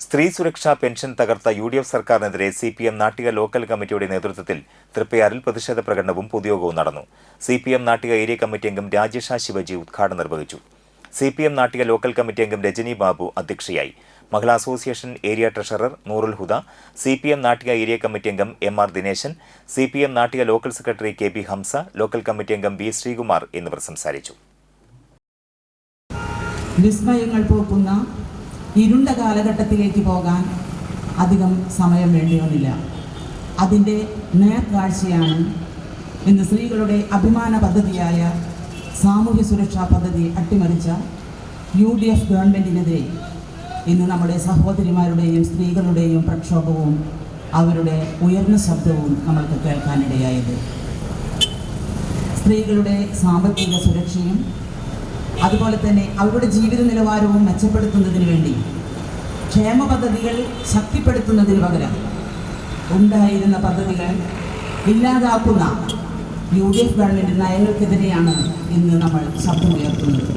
സ്ത്രീ സുരക്ഷാ പെൻഷൻ തകർത്ത UDF സർക്കാരിനെതിരെ CPM നാട്ടിക ലോക്കൽ കമ്മിറ്റിയുടെ നേതൃത്വത്തിൽ തൃപ്പയാറിൽ പ്രതിഷേധ പ്രകടനവും പൊതുയോഗവും നടന്നു. CPM നാട്ടിക ഏരിയ കമ്മിറ്റി അംഗം രാജേഷ ശിവജി ഉദ്ഘാടനം നിർവഹിച്ചു. CPM നാട്ടിക ലോക്കൽ കമ്മിറ്റി അംഗം രജനി ബാബു അധ്യക്ഷയായി. മഹിളാ association area treasurer Noorul Huda, CPM Nattika area committee അംഗം MR Dineshan, CPM Nattika local secretary KB Hamsa, local committee അംഗം B ശ്രീകുമാർ എന്നിവർ സംസാരിച്ചു. വിസ്മയങ്ങൾ പോക്കുന്ന ഇരുണ്ട കാലഘട്ടത്തിലേക്ക് പോകാൻ അധികം സമയം വേണ്ടിയൊന്നില്ല. അതിൻ്റെ നേർക്കാഴ്ചയാണ് ഇന്ന് സ്ത്രീകളുടെ അഭിമാന പദ്ധതിയായ സാമൂഹ്യ സുരക്ഷാ പദ്ധതി അട്ടിമറിച്ച UDF ഗവൺമെൻറ്റിനെതിരെ ഇന്ന് നമ്മുടെ സഹോദരിമാരുടെയും സ്ത്രീകളുടെയും പ്രക്ഷോഭവും അവരുടെ ഉയർന്ന ശബ്ദവും നമ്മൾക്ക് കേൾക്കാനിടയായത്. സ്ത്രീകളുടെ സാമ്പത്തിക സുരക്ഷയും അതുപോലെ തന്നെ അവരുടെ ജീവിത നിലവാരവും മെച്ചപ്പെടുത്തുന്നതിന് വേണ്ടി ക്ഷേമ പദ്ധതികൾ ശക്തിപ്പെടുത്തുന്നതിന് പകരം ഉണ്ടായിരുന്ന പദ്ധതികൾ ഇല്ലാതാക്കുന്ന UDF ഗവൺമെൻറ് നയങ്ങൾക്കെതിരെയാണ് ഇന്ന് നമ്മൾ ശബ്ദമുയർത്തുന്നത്.